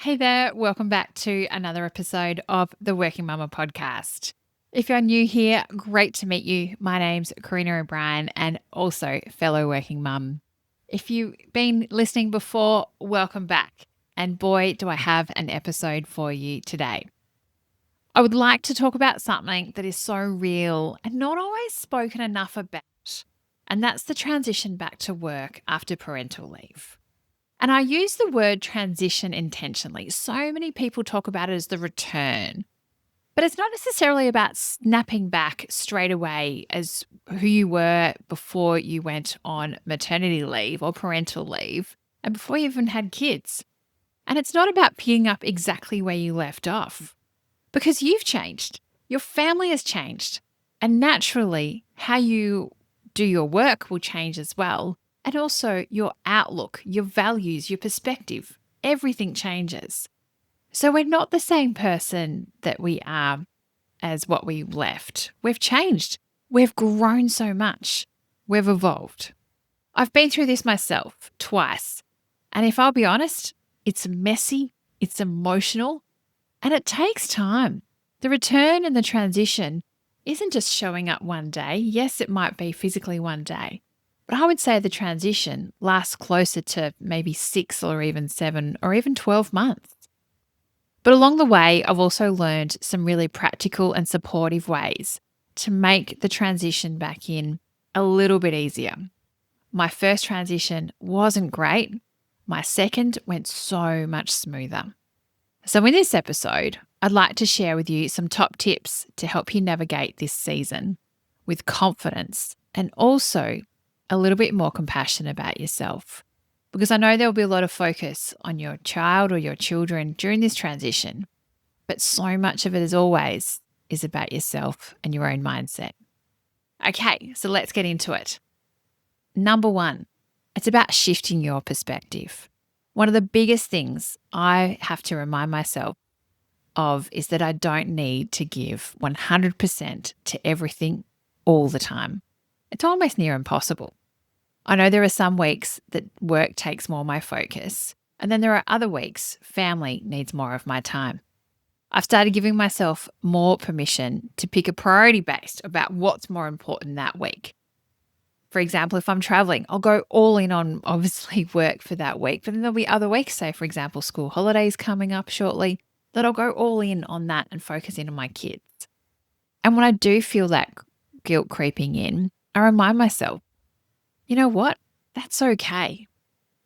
Hey there, welcome back to another episode of the Working Mumma Podcast. If you're new here, great to meet you. My name's Karina O'Brien and also fellow working mum. If you've been listening before, welcome back. And boy, do I have an episode for you today. I would like to talk about something that is so real and not always spoken enough about, and that's the transition back to work after parental leave. And I use the word transition intentionally. So many people talk about it as the return, but it's not necessarily about snapping back straight away as who you were before you went on maternity leave or parental leave and before you even had kids. And it's not about picking up exactly where you left off because you've changed. Your family has changed. And naturally, how you do your work will change as well. And also your outlook, your values, your perspective, everything changes. So we're not the same person that we are as what we left. We've changed. We've grown so much. We've evolved. I've been through this myself twice. And if I'll be honest, it's messy, it's emotional, and it takes time. The return and the transition isn't just showing up one day. Yes, it might be physically one day. But I would say the transition lasts closer to maybe 6 or even 7 or even 12 months. But along the way, I've also learned some really practical and supportive ways to make the transition back in a little bit easier. My first transition wasn't great. My second went so much smoother. So in this episode, I'd like to share with you some top tips to help you navigate this season with confidence and also a little bit more compassion about yourself, because I know there will be a lot of focus on your child or your children during this transition, but so much of it, as always, is about yourself and your own mindset. Okay, so let's get into it. Number 1, it's about shifting your perspective. One of the biggest things I have to remind myself of is that I don't need to give 100% to everything all the time. It's almost near impossible. I know there are some weeks that work takes more of my focus, and then there are other weeks family needs more of my time. I've started giving myself more permission to pick a priority based about what's more important that week. For example, if I'm traveling, I'll go all in on obviously work for that week, but then there'll be other weeks, say for example, school holidays coming up shortly, that I'll go all in on that and focus in on my kids. And when I do feel that guilt creeping in, I remind myself, you know what? That's okay.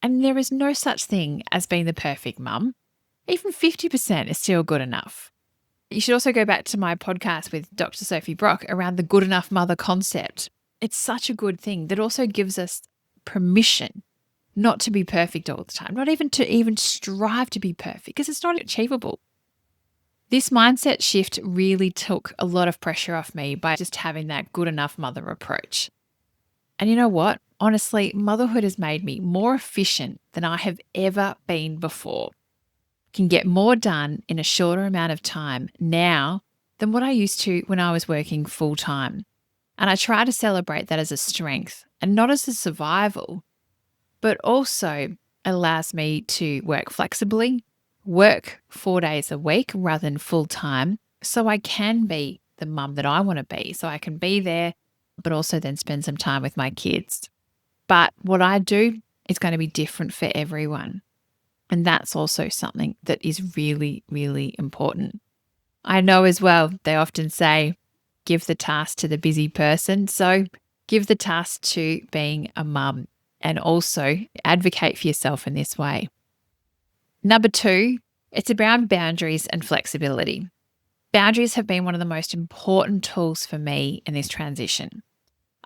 And there is no such thing as being the perfect mum. Even 50% is still good enough. You should also go back to my podcast with Dr. Sophie Brock around the good enough mother concept. It's such a good thing that also gives us permission not to be perfect all the time, not even to strive to be perfect, because it's not achievable. This mindset shift really took a lot of pressure off me by just having that good enough mother approach. And you know what? Honestly, motherhood has made me more efficient than I have ever been before. Can get more done in a shorter amount of time now than what I used to when I was working full time. And I try to celebrate that as a strength and not as a survival, but also allows me to work flexibly, work 4 days a week rather than full time, so I can be the mum that I want to be, so I can be there, but also then spend some time with my kids. But what I do is going to be different for everyone. And that's also something that is really, really important. I know as well, they often say, give the task to the busy person. So give the task to being a mum and also advocate for yourself in this way. Number 2, it's about boundaries and flexibility. Boundaries have been one of the most important tools for me in this transition.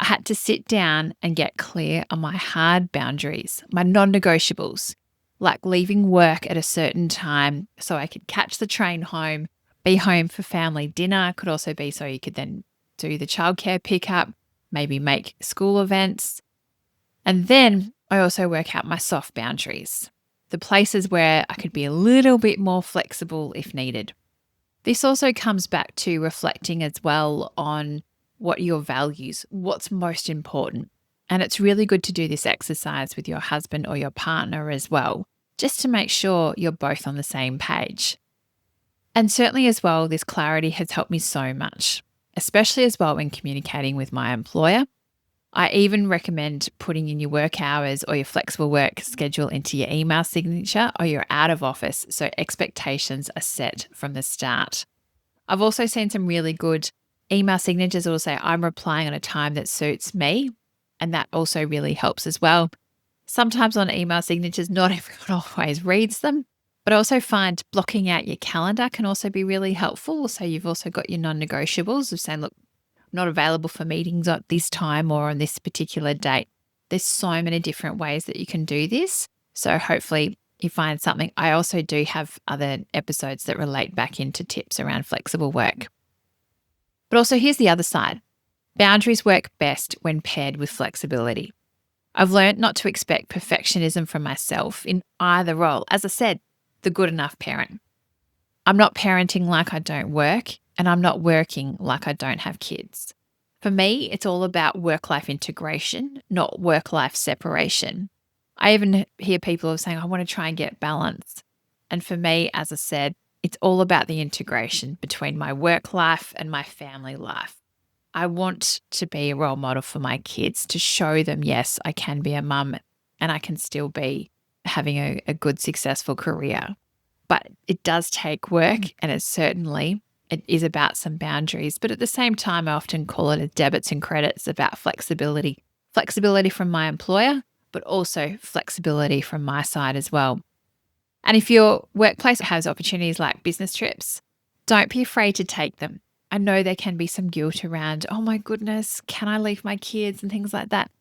I had to sit down and get clear on my hard boundaries, my non-negotiables, like leaving work at a certain time so I could catch the train home, be home for family dinner. Could also be so you could then do the childcare pickup, maybe make school events. And then I also work out my soft boundaries, the places where I could be a little bit more flexible if needed. This also comes back to reflecting as well on what your values, what's most important. And it's really good to do this exercise with your husband or your partner as well, just to make sure you're both on the same page. And certainly as well, this clarity has helped me so much, especially as well when communicating with my employer. I even recommend putting in your work hours or your flexible work schedule into your email signature or your out of office so expectations are set from the start. I've also seen some really good email signatures that will say, I'm replying on a time that suits me. And that also really helps as well. Sometimes on email signatures, not everyone always reads them, but I also find blocking out your calendar can also be really helpful. So you've also got your non-negotiables of saying, look, I'm not available for meetings at this time or on this particular date. There's so many different ways that you can do this. So hopefully you find something. I also do have other episodes that relate back into tips around flexible work. But also here's the other side. Boundaries work best when paired with flexibility. I've learned not to expect perfectionism from myself in either role. As I said, the good enough parent. I'm not parenting like I don't work, and I'm not working like I don't have kids. For me, it's all about work-life integration, not work-life separation. I even hear people saying, I want to try and get balance. And for me, as I said, it's all about the integration between my work life and my family life. I want to be a role model for my kids to show them, yes, I can be a mum and I can still be having a good, successful career. But it does take work, and it is about some boundaries. But at the same time, I often call it a debits and credits about flexibility. Flexibility from my employer, but also flexibility from my side as well. And if your workplace has opportunities like business trips, don't be afraid to take them. I know there can be some guilt around, oh my goodness, can I leave my kids and things like that.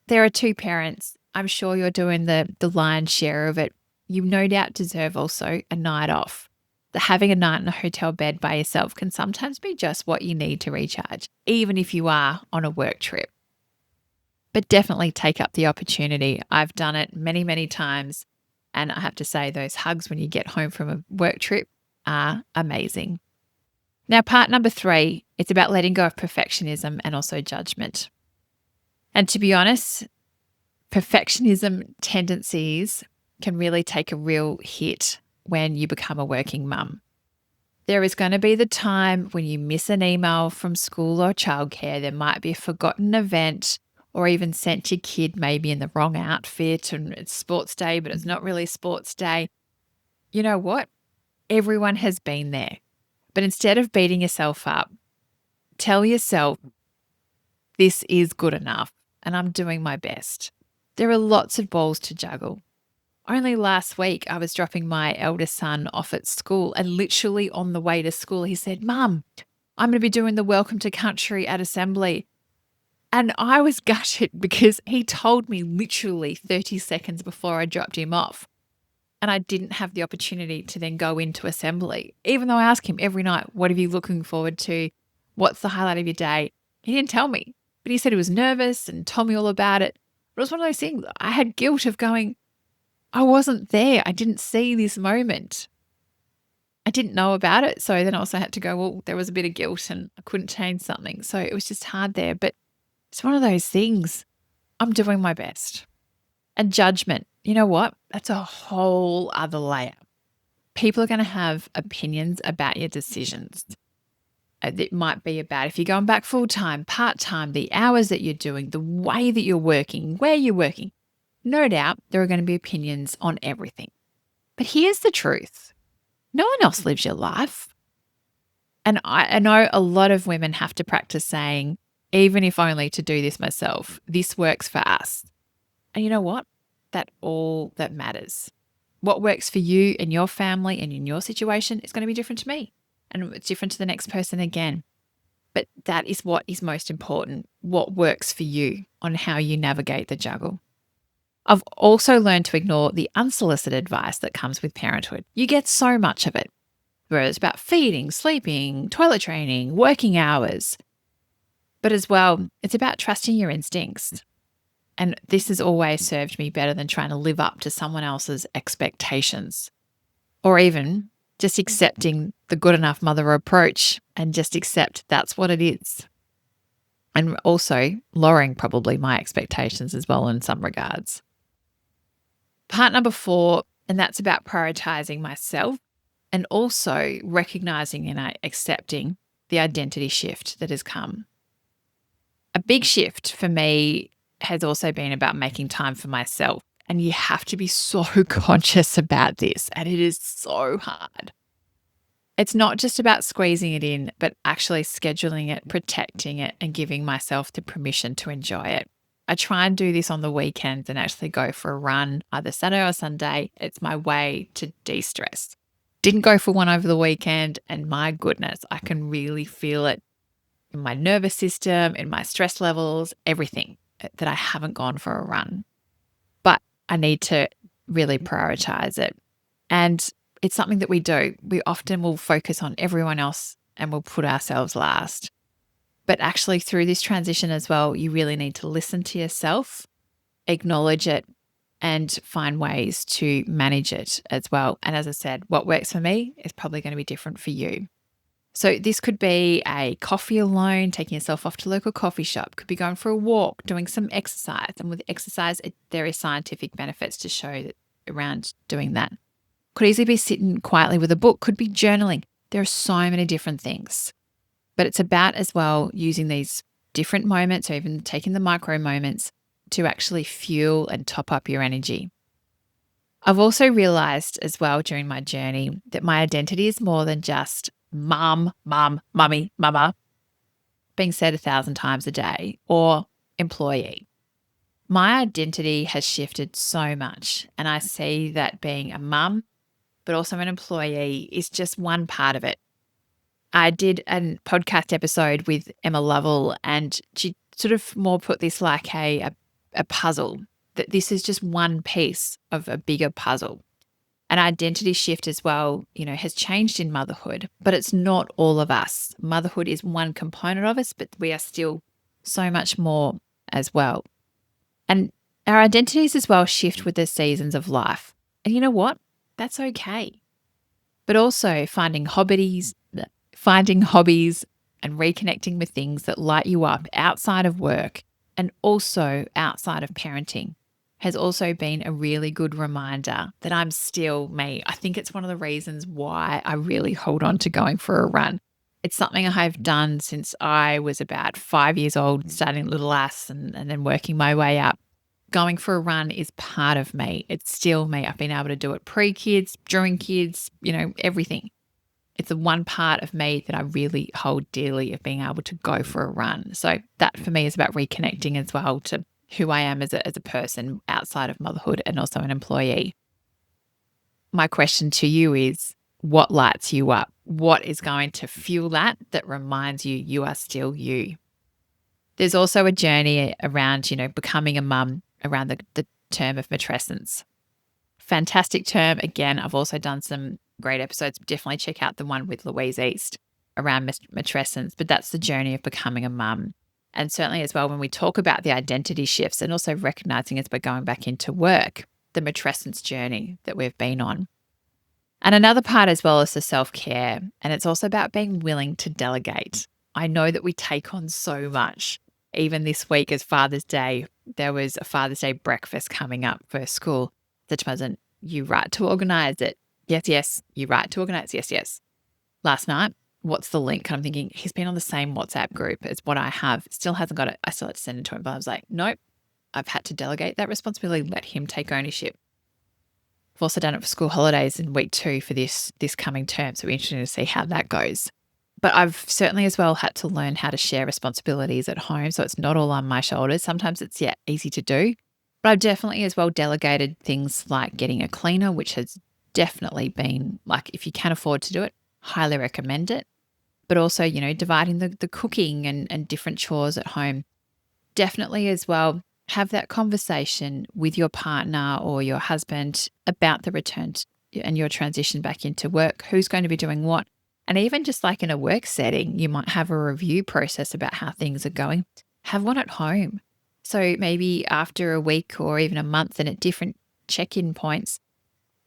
There are two parents. I'm sure you're doing the lion's share of it. You no doubt deserve also a night off. Having a night in a hotel bed by yourself can sometimes be just what you need to recharge, even if you are on a work trip. But definitely take up the opportunity. I've done it many, many times. And I have to say, those hugs when you get home from a work trip are amazing. Now, part number 3, it's about letting go of perfectionism and also judgment. And to be honest, perfectionism tendencies can really take a real hit when you become a working mum. There is going to be the time when you miss an email from school or childcare. There might be a forgotten event, or even sent your kid maybe in the wrong outfit and it's sports day, but it's not really sports day. You know what? Everyone has been there. But instead of beating yourself up, tell yourself, this is good enough and I'm doing my best. There are lots of balls to juggle. Only last week, I was dropping my eldest son off at school, and literally on the way to school, he said, Mum, I'm going to be doing the welcome to country at assembly. And I was gutted because he told me literally 30 seconds before I dropped him off. And I didn't have the opportunity to then go into assembly. Even though I ask him every night, what are you looking forward to? What's the highlight of your day? He didn't tell me, but he said he was nervous and told me all about it. But it was one of those things, I had guilt of going, I wasn't there. I didn't see this moment. I didn't know about it. So then I also had to go, well, there was a bit of guilt and I couldn't change something. So it was just hard there. But it's one of those things. I'm doing my best. And judgment, you know what? That's a whole other layer. People are going to have opinions about your decisions. It might be about if you're going back full-time, part-time, the hours that you're doing, the way that you're working, where you're working. No doubt there are going to be opinions on everything. But here's the truth. No one else lives your life. And I know a lot of women have to practice saying, even if only to do this myself, this works for us. And you know what? That's all that matters. What works for you and your family and in your situation is going to be different to me. And it's different to the next person again. But that is what is most important. What works for you on how you navigate the juggle. I've also learned to ignore the unsolicited advice that comes with parenthood. You get so much of it, where it's about feeding, sleeping, toilet training, working hours. But as well, it's about trusting your instincts. And this has always served me better than trying to live up to someone else's expectations. Or even just accepting the good enough mother approach and just accept that's what it is. And also lowering probably my expectations as well in some regards. Part number 4 And that's about prioritizing myself and also recognizing and accepting the identity shift that has come. A big shift for me has also been about making time for myself. And you have to be so conscious about this. And it is so hard. It's not just about squeezing it in, but actually scheduling it, protecting it, and giving myself the permission to enjoy it. I try and do this on the weekends and actually go for a run, either Saturday or Sunday. It's my way to de-stress. Didn't go for one over the weekend, and my goodness, I can really feel it in my nervous system, in my stress levels, everything, that I haven't gone for a run. But I need to really prioritize it. And it's something that we do. We often will focus on everyone else and we'll put ourselves last. But actually, through this transition as well, you really need to listen to yourself, acknowledge it, and find ways to manage it as well. And as I said, what works for me is probably going to be different for you. So this could be a coffee alone, taking yourself off to a local coffee shop, could be going for a walk, doing some exercise. And with exercise, there is scientific benefits to show that around doing that. Could easily be sitting quietly with a book, could be journaling. There are so many different things. But it's about as well using these different moments or even taking the micro moments to actually fuel and top up your energy. I've also realized as well during my journey that my identity is more than just mum, mummy, mama, being said 1,000 times a day, or employee. My identity has shifted so much, and I see that being a mum, but also an employee, is just one part of it. I did a podcast episode with Emma Lovell, and she sort of more put this like a puzzle, that this is just one piece of a bigger puzzle. An identity shift as well, has changed in motherhood, but it's not all of us. Motherhood is one component of us, but we are still so much more as well. And our identities as well shift with the seasons of life. And you know what? That's okay. But also finding hobbies and reconnecting with things that light you up outside of work and also outside of parenting has also been a really good reminder that I'm still me. I think it's one of the reasons why I really hold on to going for a run. It's something I have done since I was about 5 years old, starting Little Ass and then working my way up. Going for a run is part of me. It's still me. I've been able to do it pre-kids, during kids, everything. It's the one part of me that I really hold dearly, of being able to go for a run. So that for me is about reconnecting as well to who I am as a person outside of motherhood and also an employee. My question to you is, what lights you up? What is going to fuel that reminds you you are still you? There's also a journey around, becoming a mum around the term of matrescence. Fantastic term. Again, I've also done some great episodes. Definitely check out the one with Louise East around matrescence, but that's the journey of becoming a mum. And certainly as well, when we talk about the identity shifts and also recognizing as we're going back into work, the matrescence journey that we've been on. And another part as well is the self-care. And it's also about being willing to delegate. I know that we take on so much. Even this week as Father's Day, there was a Father's Day breakfast coming up for school. That wasn't, you right to organize it. Yes. You right to organize. Yes. Last night, what's the link? I'm thinking he's been on the same WhatsApp group as what I have. Still hasn't got it. I still had to send it to him, but I was like, nope, I've had to delegate that responsibility. Let him take ownership. I've also done it for school holidays in week 2 for this coming term. So we're interested to see how that goes. But I've certainly as well had to learn how to share responsibilities at home. So it's not all on my shoulders. Sometimes it's, easy to do. But I've definitely as well delegated things like getting a cleaner, which has definitely been like, if you can afford to do it, highly recommend it. But also, dividing the cooking and different chores at home. Definitely as well, have that conversation with your partner or your husband about the return and your transition back into work. Who's going to be doing what? And even just like in a work setting, you might have a review process about how things are going. Have one at home. So maybe after a week or even a month and at different check-in points,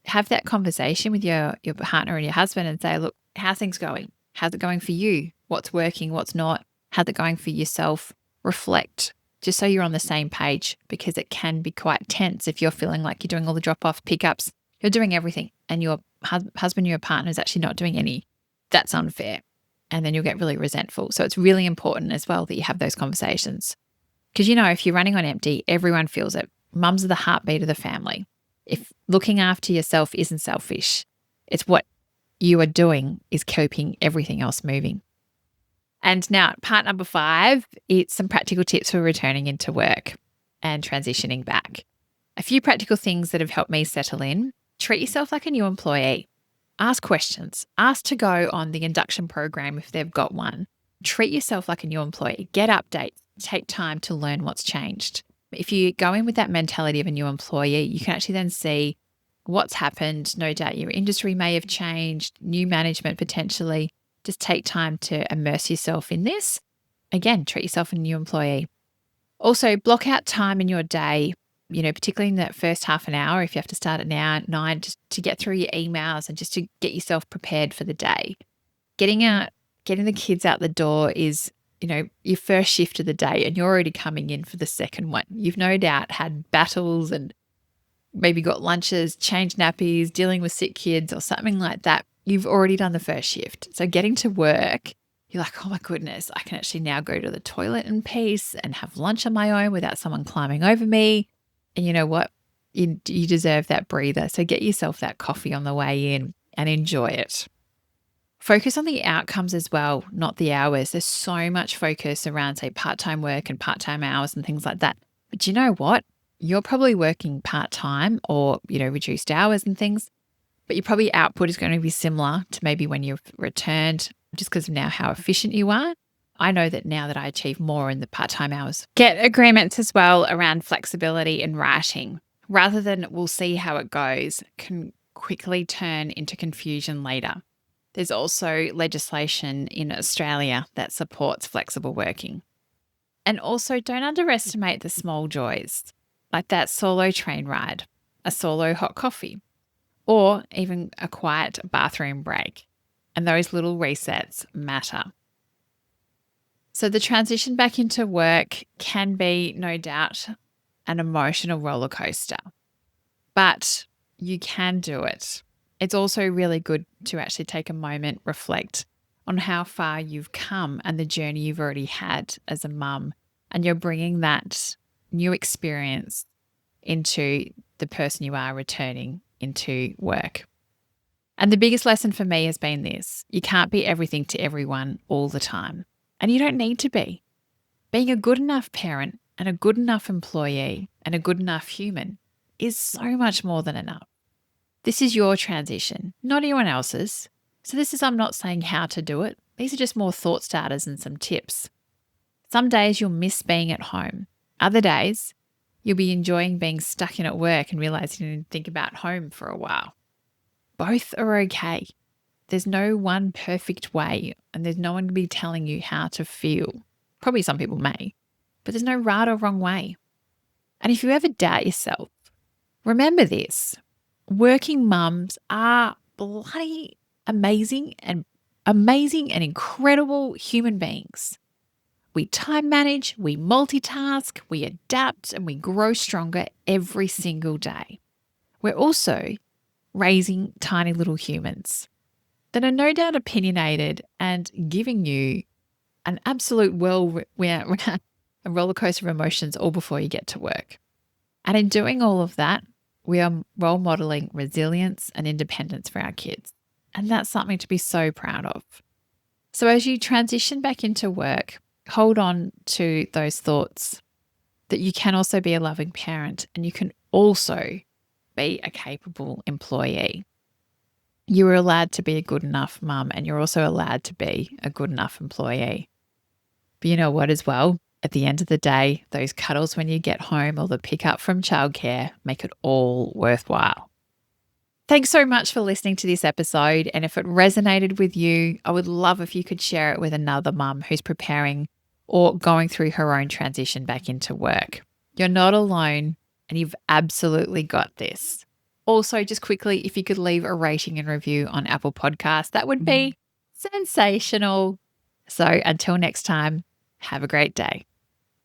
have that conversation with your partner and your husband and say, look, how's things going? How's it going for you? What's working? What's not? How's it going for yourself? Reflect, just so you're on the same page, because it can be quite tense if you're feeling like you're doing all the drop-off pickups you're doing everything and your husband, your partner is actually not doing any, that's unfair. And then you'll get really resentful. So it's really important as well that you have those conversations. Because, if you're running on empty, everyone feels it. Mums are the heartbeat of the family. If looking after yourself isn't selfish, it's what you are doing is keeping everything else moving. And now part number 5, it's some practical tips for returning into work and transitioning back. A few practical things that have helped me settle in. Treat yourself like a new employee. Ask questions. Ask to go on the induction program if they've got one. Treat yourself like a new employee. Get updates. Take time to learn what's changed. If you go in with that mentality of a new employee, you can actually then see what's happened. No doubt your industry may have changed, new management potentially. Just take time to immerse yourself in this. Again, treat yourself as a new employee. Also, block out time in your day, particularly in that first half an hour, if you have to start at now at 9, just to get through your emails and just to get yourself prepared for the day. Getting the kids out the door is, your first shift of the day and you're already coming in for the second one. You've no doubt had battles and maybe got lunches, changed nappies, dealing with sick kids or something like that. You've already done the first shift. So getting to work, you're like, oh my goodness, I can actually now go to the toilet in peace and have lunch on my own without someone climbing over me. And you know what? You deserve that breather. So get yourself that coffee on the way in and enjoy it. Focus on the outcomes as well, not the hours. There's so much focus around, say, part-time work and part-time hours and things like that. But you know what? You're probably working part-time or, reduced hours and things, but your probably output is going to be similar to maybe when you've returned just because of now how efficient you are. I know that now that I achieve more in the part-time hours. Get agreements as well around flexibility in writing. Rather than we'll see how it goes, can quickly turn into confusion later. There's also legislation in Australia that supports flexible working. And also don't underestimate the small joys, like that solo train ride, a solo hot coffee, or even a quiet bathroom break. And those little resets matter. So the transition back into work can be, no doubt, an emotional roller coaster, but you can do it. It's also really good to actually take a moment, reflect on how far you've come and the journey you've already had as a mum, and you're bringing that new experience into the person you are returning into work. And the biggest lesson for me has been this: you can't be everything to everyone all the time, and you don't need to be. Being a good enough parent and a good enough employee and a good enough human is so much more than enough. This is your transition, not anyone else's. So I'm not saying how to do it. These are just more thought starters and some tips. Some days you'll miss being at home. Other days you'll be enjoying being stuck in at work and realize you didn't think about home for a while. Both are okay. There's no one perfect way, and there's no one to be telling you how to feel. Probably some people may, but there's no right or wrong way. And if you ever doubt yourself, remember this: working mums are bloody amazing and incredible human beings. We time manage, we multitask, we adapt, and we grow stronger every single day. We're also raising tiny little humans that are no doubt opinionated and giving you an absolute a roller coaster of emotions all before you get to work. And in doing all of that, we are role modeling resilience and independence for our kids. And that's something to be so proud of. So as you transition back into work, hold on to those thoughts that you can also be a loving parent and you can also be a capable employee. You are allowed to be a good enough mum, and you're also allowed to be a good enough employee. But you know what as well? At the end of the day, those cuddles when you get home or the pickup from childcare make it all worthwhile. Thanks so much for listening to this episode. And if it resonated with you, I would love if you could share it with another mum who's preparing or going through her own transition back into work. You're not alone, and you've absolutely got this. Also, just quickly, if you could leave a rating and review on Apple Podcasts, that would be sensational. So until next time, have a great day.